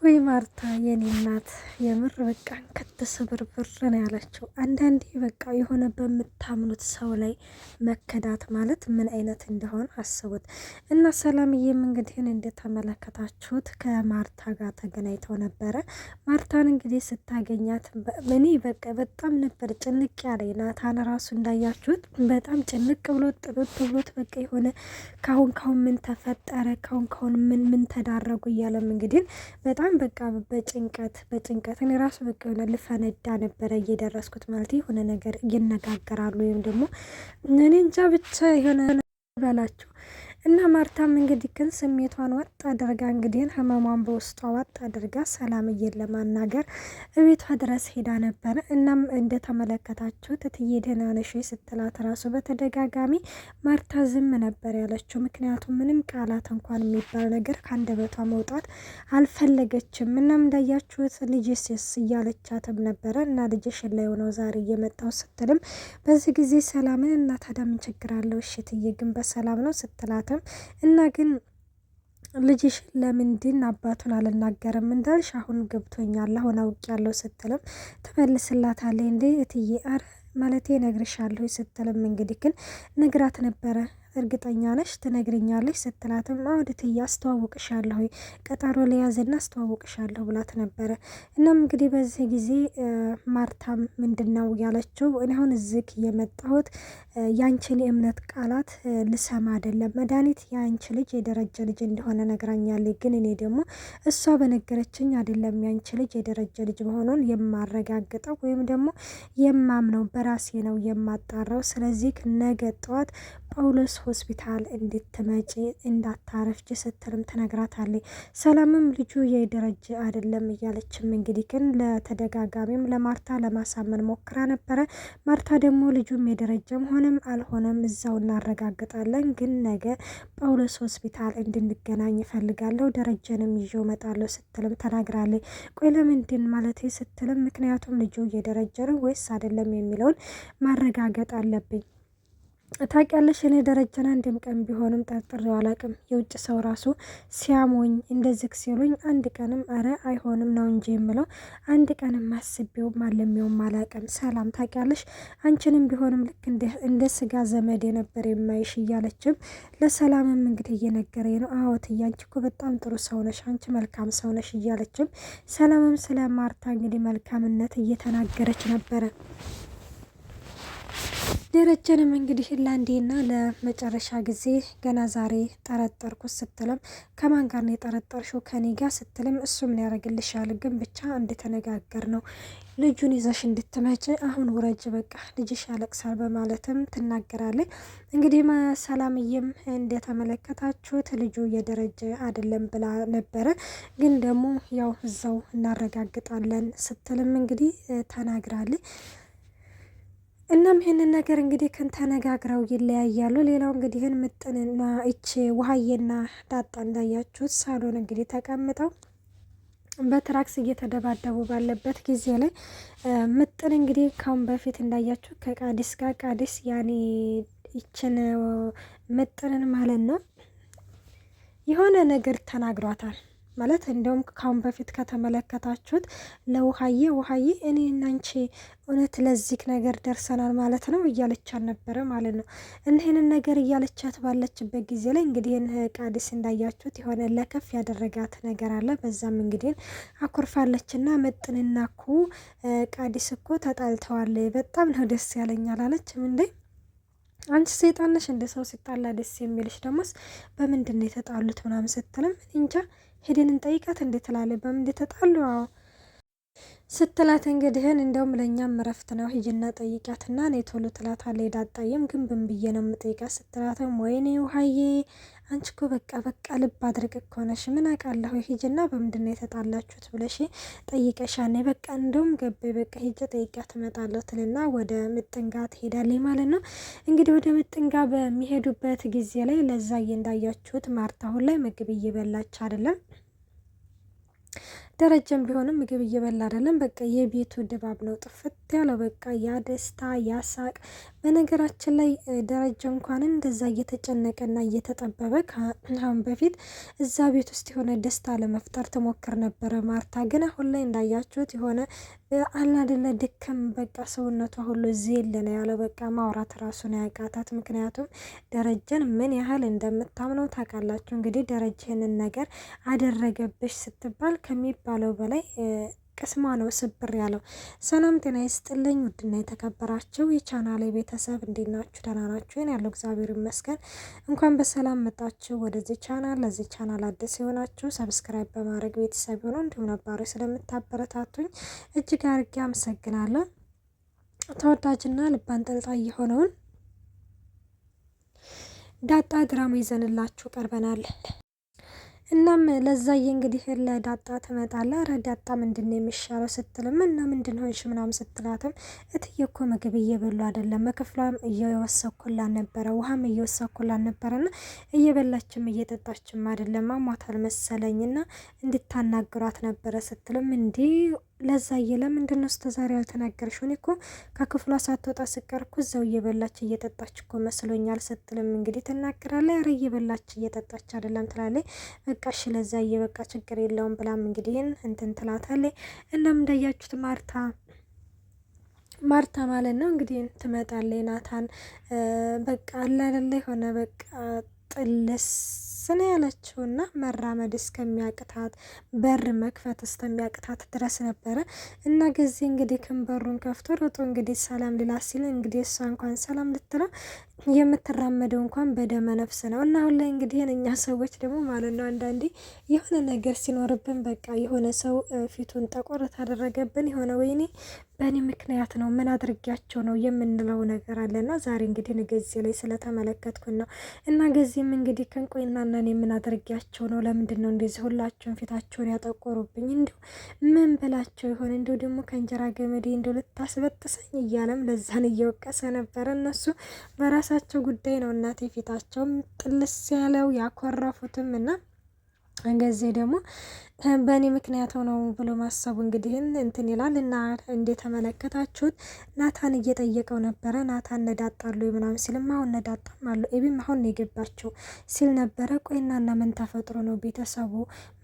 ወይ ማርታ የኔ እናት የምር በቃ ከተሰብርብር ነው ያለችው። አንዳንዴ በቃ የሆነ በምታምኑት ሰው ላይ መከዳት ማለት ምን አይነት እንደሆነ አስቡት። እና ሰላምዬም እንግዲህ እንደተመለከታችሁት ከማርታ ጋር ተገናኝተው ነበረ። ማርታን እንግዲህ ስታገኛት እኔ በቃ በጣም ነበር ጭንቅ ያለኝ። ናታን ራሱ እንዳያችሁት በጣም ጭንቅ ብሎት ጥሎት ብሎት በቃ የሆነ ካሁን ምን ተፈጠረ ካሁን ምን ተዳረጉ እያለም እንግዲህ በጣም በቃ በጭንቀት እኔ ራሱ በቃ የሆነ ልፈነዳ ነበረ እየደረስኩት ማለት የሆነ ነገር ይነጋገራሉ ወይም ደግሞ እኔ እንጃ ብቻ የሆነ በላችሁ እና ማርታም እንግዲህ ግን ስሜቷን ወጥ አድርጋ እንግዲህ ህመሟን በውስጧ ወጥ አድርጋ ሰላምዬን ለማናገር እቤቷ ድረስ ሄዳ ነበረ። እናም እንደተመለከታችሁት እትዬ ደህና ነሽ ስትላት ራሱ በተደጋጋሚ ማርታ ዝም ነበር ያለችው። ምክንያቱም ምንም ቃላት እንኳን የሚባል ነገር ከአንደበቷ መውጣት አልፈለገችም። እናም እንዳያችሁት ልጅስ እያለቻትም ነበረ እና ልጅሽን ላይ ሆነው ዛሬ እየመጣው ስትልም በዚህ ጊዜ ሰላምን እና ታዲያ ምን ችግር አለው እሺ እትዬ ግን በሰላም ነው ስትላት እና ግን ልጅሽ ለምንድን አባቱን አልናገርም እንዳልሽ አሁን ገብቶኛል አሁን አውቄያለሁ ስትልም ትመልስላታለች። እንዴ እትዬ አረ ማለቴ ነግርሻለሁ ስትልም እንግዲህ ግን ነግራት ነበረ። እርግጠኛ ነሽ ትነግርኛለሽ ስትላትም አውድትዬ አስተዋውቅሻለሁ ቀጠሮ ሊያዝና አስተዋውቅሻለሁ ብላት ነበረ። እናም እንግዲህ በዚህ ጊዜ ማርታም ምንድነው ያለችው እኔ አሁን እዚህ የመጣሁት ያንቺን የእምነት ቃላት ልሰማ አይደለም። መድኃኒት ያንቺ ልጅ የደረጀ ልጅ እንደሆነ ነግራኛለች። ግን እኔ ደግሞ እሷ በነገረችኝ አይደለም ያንቺ ልጅ የደረጀ ልጅ መሆኑን የማረጋግጠው ወይም ደግሞ የማምነው በራሴ ነው የማጣራው። ስለዚህ ነገ ጠዋት ጳውሎስ ሆስፒታል እንድትመጪ እንዳታረፍጅ ስትልም ትነግራታለች። ሰላምም ልጁ የደረጀ አይደለም እያለችም እንግዲህ ግን ለተደጋጋሚም ለማርታ ለማሳመን ሞክራ ነበረ። ማርታ ደግሞ ልጁም የደረጀም ሆነም አልሆነም እዛው እናረጋግጣለን፣ ግን ነገ ጳውሎስ ሆስፒታል እንድንገናኝ እፈልጋለሁ፣ ደረጀንም ይዤው እመጣለሁ ስትልም ተናግራለች። ቆይ ለምንድን ማለት ስትልም ምክንያቱም ልጁ የደረጀ ነው ወይስ አይደለም የሚለውን ማረጋገጥ አለብኝ። ታውቂያለሽ እኔ ደረጀን አንድም ቀን ቢሆንም ጠርጥሬው አላውቅም። የውጭ ሰው ራሱ ሲያሞኝ እንደዚህ ሲሉኝ አንድ ቀንም አረ አይሆንም ነው እንጂ የምለው አንድ ቀንም አስቤውም አለሜውም አላውቅም። ሰላም ታውቂያለሽ አንቺንም ቢሆንም ልክ እንደ ስጋ ዘመድ የነበር የማይሽ እያለችም ለሰላምም እንግዲህ እየነገረኝ ነው። አዎ እትዬ አንቺ እኮ በጣም ጥሩ ሰው ነሽ፣ አንቺ መልካም ሰው ነሽ እያለችም ሰላምም ስለ ማርታ እንግዲህ መልካምነት እየተናገረች ነበረ። ደረጀንም እንግዲህ ለአንዴና ለመጨረሻ ጊዜ ገና ዛሬ ጠረጠርኩት ስትልም ከማን ጋር ነው የጠረጠርሽው? ከኔ ጋር ስትልም እሱ ምን ያደርግልሻል ግን ብቻ እንደተነጋገር ነው ልጁን ይዘሽ እንድትመጪ አሁን ውረጅ በቃ ልጅሽ ያለቅሳል በማለትም ትናገራለች። እንግዲህ ሰላምዬም እንደተመለከታችሁት ልጁ የደረጀ አይደለም ብላ ነበረ፣ ግን ደግሞ ያው እዛው እናረጋግጣለን ስትልም እንግዲህ ተናግራለች። እናም ይህንን ነገር እንግዲህ ተነጋግረው ይለያያሉ። ሌላው እንግዲህ ምጥንና እቺ ውሃዬና ዳጣ እንዳያችሁት ሳሎን እንግዲህ ተቀምጠው በትራክስ እየተደባደቡ ባለበት ጊዜ ላይ ምጥን እንግዲህ ካሁን በፊት እንዳያችሁ ከቃዲስ ጋር ቃዲስ ያኔ ይችን ምጥንን ማለት ነው የሆነ ነገር ተናግሯታል ማለት እንደውም ካሁን በፊት ከተመለከታችሁት ለውሃዬ እኔ እና አንቺ እውነት ለዚህ ነገር ደርሰናል ማለት ነው እያለቻት ነበረ ማለት ነው። እነዚህንን ነገር እያለቻት ባለችበት ጊዜ ላይ እንግዲህ ቃዲስ እንዳያችሁት የሆነ ለከፍ ያደረጋት ነገር አለ። በዛም እንግዲህ አኩርፋለችና መጥንና እኮ ቃዲስ እኮ ተጣልተዋል በጣም ነው ደስ ያለኛል አለችም። እንዴ አንቺ ሰይጣን ነሽ እንደ ሰው ሲጣላ ደስ የሚልሽ ደሞስ በምንድን ነው የተጣሉት ምናምን ስትልም እንጃ ሄደን እንጠይቃት እንዴት ትላለች በምን እንደተጣሉ ስትላት እንግዲህን እንደውም ለእኛም እረፍት ነው ሂጂና ጠይቂያትና እኔ ቶሎ ትላታለች። ዳጣየም ግን ብን ብዬ ነው የምጠይቃት ስትላትም ወይኔ ውሃዬ አንቺ እኮ በቃ ልብ አድርግ እኮ ነሽ ምን አውቃለሁ ሂጂና በምንድን ነው የተጣላችሁት ብለሽ ጠይቀሻኔ በቃ እንደውም ገባኝ በቃ ሂጂ ጠይቂያት እመጣለሁ ትልና ወደ ምጥንጋ ትሄዳለች ማለት ነው። እንግዲህ ወደ ምጥንጋ በሚሄዱበት ጊዜ ላይ ለዛዬ እንዳያችሁት ማርታ አሁን ላይ ምግብ እየበላች አይደለም። ደረጀም ቢሆንም ምግብ እየበላ አይደለም። በቃ የቤቱ ድባብ ነው ጥፍት ያለው። በቃ ያ ደስታ ያ ሳቅ። በነገራችን ላይ ደረጀ እንኳን እንደዛ እየተጨነቀና እየተጠበበ ከአሁን በፊት እዛ ቤት ውስጥ የሆነ ደስታ ለመፍጠር ትሞክር ነበረ ማርታ። ግን አሁን ላይ እንዳያችሁት የሆነ አላደለ ድክም በቃ ሰውነቷ ሁሉ ዜል ነው ያለው። በቃ ማውራት ራሱን ያቃታት። ምክንያቱም ደረጀን ምን ያህል እንደምታምነው ታውቃላችሁ። እንግዲህ ደረጀንን ነገር አደረገብሽ ስትባል ከሚባለው በላይ ቅስሟ ነው ስብር ያለው። ሰላም ጤና ይስጥልኝ ውድና የተከበራችሁ የቻናሌ ቤተሰብ እንዴት ናችሁ? ደህና ናችሁ? ያለው እግዚአብሔር ይመስገን። እንኳን በሰላም መጣችሁ ወደዚህ ቻናል። ለዚህ ቻናል አዲስ የሆናችሁ ሰብስክራይብ በማድረግ ቤተሰብ ሆኖ እንዲሁም ነባሪ ስለምታበረታቱኝ እጅግ አድርጌ አመሰግናለሁ። ተወዳጅና ልብ አንጠልጣይ የሆነውን ዳጣ ድራማ ይዘንላችሁ ቀርበናል። እናም ለዛዬ እንግዲህ ለዳጣ ትመጣለ። ኧረ ዳጣ ምንድን ነው የሚሻለው ስትልም እና ምንድን ሆንሽ ምናምን ስትላትም እትዬ እኮ ምግብ እየበሉ አይደለም፣ ክፍሏም እየወሰኩላን ነበረ፣ ውሃም እየወሰኩላን ነበረና እየበላችም እየጠጣችም አይደለም፣ አሟታል መሰለኝና እንድታናግሯት ነበረ ስትልም እንዲህ ለዛዬ ለምንድን ነው እስከዛሬ ያልተናገርሽው? እኔ እኮ ከክፍሏ ሳትወጣ ስቀር እኮ እዛው እየበላች እየጠጣች እኮ መስሎኛል ስትልም እንግዲህ ትናገራለች። ኧረ እየበላች እየጠጣች አይደለም ትላለች። በቃ እሺ ለዛዬ በቃ ችግር የለውም ብላም እንግዲህ እንትን ትላታለች። እናም እንዳያችሁት ማርታ ማለት ነው እንግዲህ ትመጣለች። ናታን በቃ አላለ የሆነ በቃ ጥልስ ነው ያለችውና መራመድ እስከሚያቅታት በር መክፈት እስከሚያቅታት ድረስ ነበረ። እና ጊዜ እንግዲህ ክንበሩን ከፍቶ ሮጦ እንግዲህ ሰላም ሊላ ሲል እንግዲህ እሷ እንኳን ሰላም ልትለው የምትራመደው እንኳን በደመ ነፍስ ነው። እና አሁን ላይ እንግዲህ እኛ ሰዎች ደግሞ ማለት ነው አንዳንዴ የሆነ ነገር ሲኖርብን በቃ የሆነ ሰው ፊቱን ጠቆር ታደረገብን የሆነ ወይኔ በእኔ ምክንያት ነው ምን አድርጊያቸው ነው የምንለው ነገር አለና ዛሬ እንግዲህ ንገዚ ላይ ስለተመለከትኩን ነው። እና ገዚህም እንግዲህ ከንቆይና እኔ ምን አድርጊያቸው ነው? ለምንድን ነው እንደዚህ ሁላቸውን ፊታቸውን ያጠቆሩብኝ? እንዲሁ ምን ብላቸው ይሆን? እንዲሁ ደግሞ ከእንጀራ ገመዴ እንዲሁ ልታስበጥሰኝ እያለም ለዛን እየወቀሰ ነበረ። እነሱ በራሳቸው ጉዳይ ነው እናቴ ፊታቸውም ጥልስ ያለው ያኮረፉትም እና እንገዜ ደግሞ በእኔ ምክንያት ሆነው ብሎ ማሰቡ እንግዲህ እንትን ይላል። እና እንደተመለከታችሁት ናታን እየጠየቀው ነበረ። ናታን ነዳጣሉ ምናምን ሲልም አሁን ነዳጣም አሉ ኤቢም አሁን የገባቸው ሲል ነበረ። ቆይና እና ምን ተፈጥሮ ነው ቤተሰቡ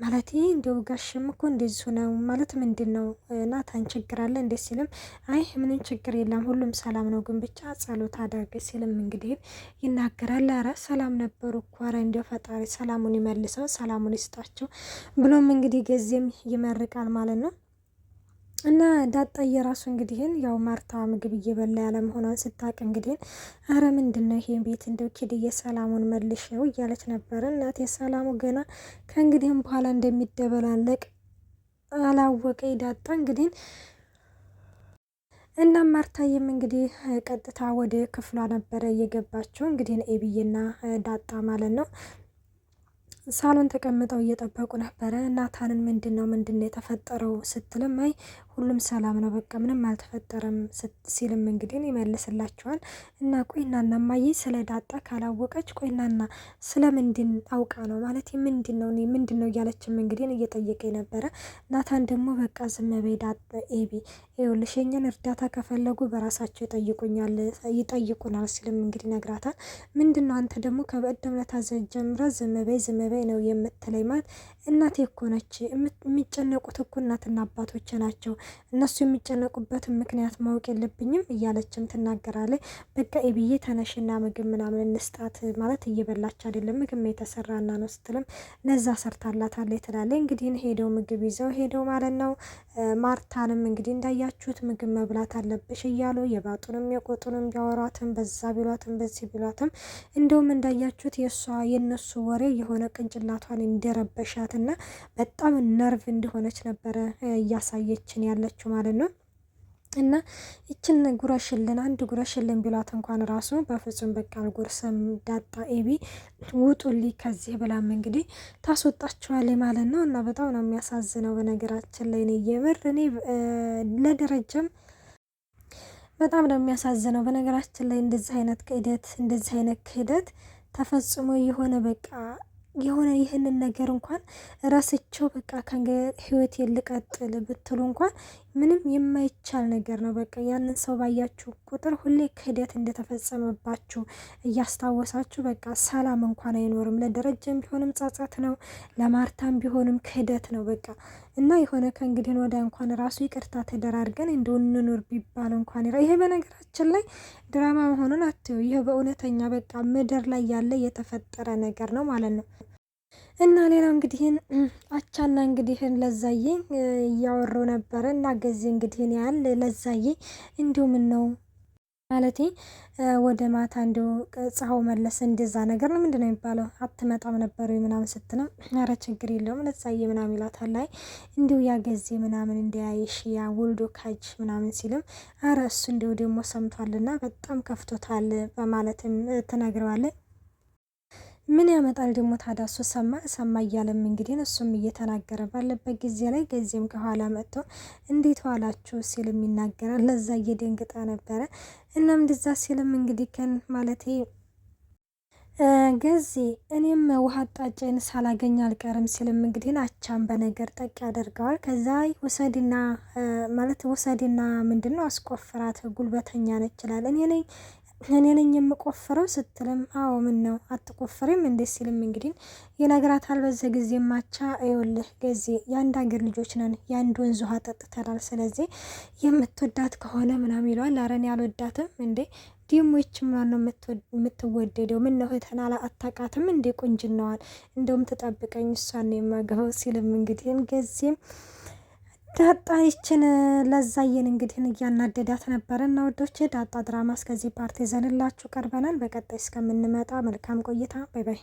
ማለት እንዲው ጋሽም እኮ እንደዚሁ ነው ማለት ምንድን ነው ናታን ችግር አለ እንዴ ሲልም አይ ምንም ችግር የለም ሁሉም ሰላም ነው ግን ብቻ ጸሎት አደርግ ሲልም እንግዲህ ይናገራል። ኧረ ሰላም ነበሩ እኮ ኧረ እንዲው ፈጣሪ ሰላሙን ይመልሰው ሰላሙን ይስጣቸው ብሎም እንግዲህ ጊዜም ይመርቃል ማለት ነው። እና ዳጣ የራሱ እንግዲህን ያው ማርታ ምግብ እየበላ ያለ መሆኗን ስታቅ እንግዲህ አረ ምንድነው ይሄን ቤት እንደው ኪድዬ ሰላሙን መልሽው እያለች ነበር። እናቴ ሰላሙ ገና ከእንግዲህም በኋላ እንደሚደበላለቅ አላወቀ ዳጣ እንግዲህ እና ማርታዬም እንግዲህ ቀጥታ ወደ ክፍሏ ነበረ እየገባቸው እንግዲህ ኤቢዬና ዳጣ ማለት ነው ሳሎን ተቀምጠው እየጠበቁ ነበረ። ናታንን ምንድን ነው የተፈጠረው ስትልም አይ ሁሉም ሰላም ነው በቃ ምንም አልተፈጠረም ሲልም እንግዲህ ይመልስላቸዋል። እና ቆይናና ማዬ ስለ ዳጣ ካላወቀች ቆይናና ስለምንድን አውቃ ነው ማለት ምንድን ነው እያለችም እንግዲህ እየጠየቀኝ ነበረ። ናታን ደግሞ በቃ ዝም በይ ዳጣ ኤቢ ይኸውልሽ የእኛን እርዳታ ከፈለጉ በራሳቸው ይጠይቁናል ሲልም እንግዲህ ነግራታል። ምንድን ነው አንተ ደግሞ ከበቀደም ዕለት ጀምረ ዝም በይ ነው የምትለኝ ማለት እናቴ እኮ ነች የሚጨነቁት እኮ እናትና አባቶች ናቸው እነሱ የሚጨነቁበትን ምክንያት ማወቅ የለብኝም እያለችም ትናገራለች። በቃ ኤቢዬ ተነሽና ምግብ ምናምን እንስጣት ማለት እየበላች አይደለም ምግብ የተሰራና ነው ስትልም ለዛ ሰርታላታለች ትላለች። እንግዲህ ሄደው ምግብ ይዘው ሄደው ማለት ነው። ማርታንም እንግዲህ እንዳያችሁት ምግብ መብላት አለብሽ እያሉ የባጡንም የቆጡንም ቢያወሯትም በዛ ቢሏትም በዚህ ቢሏትም እንደውም እንዳያችሁት የነሱ ወሬ የሆነ ቅንጭላቷን እንደረበሻትና በጣም ነርቭ እንደሆነች ነበረ እያሳየችን ያለችው ማለት ነው። እና ይችን ጉረሽልን አንድ ጉረሽልን ቢሏት እንኳን ራሱ በፍጹም በቃ ጉርስም ዳጣ ኤቢ ውጡልኝ ከዚህ ብላም እንግዲህ ታስወጣችኋለች ማለት ነው። እና በጣም ነው የሚያሳዝነው በነገራችን ላይ የምር እኔ ለደረጀም በጣም ነው የሚያሳዝነው በነገራችን ላይ እንደዚህ አይነት ክህደት ተፈጽሞ የሆነ በቃ የሆነ ይህንን ነገር እንኳን ረስቸው በቃ ህይወት ልቀጥል ብትሉ እንኳን ምንም የማይቻል ነገር ነው። በቃ ያንን ሰው ባያችሁ ቁጥር ሁሌ ክህደት እንደተፈጸመባችሁ እያስታወሳችሁ በቃ ሰላም እንኳን አይኖርም። ለደረጀም ቢሆንም ጸጸት ነው፣ ለማርታም ቢሆንም ክህደት ነው በቃ እና የሆነ ከእንግዲህ ወደ እንኳን ራሱ ይቅርታ ተደራርገን እንደው እንኑር ቢባል እንኳን ይሄ በነገራችን ላይ ድራማ መሆኑን አትዩ። ይሄ በእውነተኛ በቃ ምድር ላይ ያለ የተፈጠረ ነገር ነው ማለት ነው። እና ሌላው እንግዲህን አቻና እንግዲህን ለዛዬ እያወሩ ነበረ እና ገዜ እንግዲህን ያህል ለዛዬ እንዲሁ ምን ነው ማለቴ ወደ ማታ እንዲሁ ፀሐው መለስ እንደዛ ነገር ነው ምንድነው የሚባለው አትመጣም ነበር ምናምን ስትለው ኧረ ችግር የለውም ለዛዬ ምናምን ይላታል። ላይ እንዲሁ ያገዜ ምናምን እንዲያይሽ ያ ወልዶ ካጅ ምናምን ሲልም ኧረ እሱ እንዲሁ ደግሞ ሰምቷልና በጣም ከፍቶታል በማለትም ትነግረዋለች። ምን ያመጣል ደግሞ ታዲያ እሱ ሰማ እያለም እንግዲህ እሱም እየተናገረ ባለበት ጊዜ ላይ ገዜም ከኋላ መጥቶ እንዴት ዋላችሁ ሲልም ይናገራል። ለዛ እየደንግጣ ነበረ። እናም እንደዛ ሲልም እንግዲህ ከን ማለቴ ገዜ እኔም ውሃ አጣጬን ሳላገኝ አልቀርም ሲልም እንግዲህ አቻም በነገር ጠቅ ያደርገዋል። ከዛ ውሰድና ማለት ውሰድና ምንድነው አስቆፍራት ጉልበተኛ ነች ይችላል እኔ ነኝ የምቆፍረው ስትልም አዎ ምን ነው አትቆፍሪም እንዴት ሲልም እንግዲህ ይነግራታል። በዛ ጊዜ ማቻ አይወልህ ገዜ የአንድ ሀገር ልጆች ነን የአንድ ወንዝ ውሃ ጠጥተናል፣ ስለዚህ የምትወዳት ከሆነ ምናምን ይለዋል። ኧረ እኔ አልወዳትም እንዴ ዲሞ ይችምናን ነው የምትወደደው ምን ነው እህትና አታውቃትም እንዴ ቁንጅናዋን እንደውም ትጠብቀኝ እሷን የማገባው ሲልም እንግዲህ ገዜም ዳጣ ይችን ለዛዬን እንግዲህ እያናደዳት ነበረ። እና ወዶች ዳጣ ድራማ እስከዚህ ፓርቲ ዘንላችሁ ቀርበናል። በቀጣይ እስከምንመጣ መልካም ቆይታ። ባይ ባይ።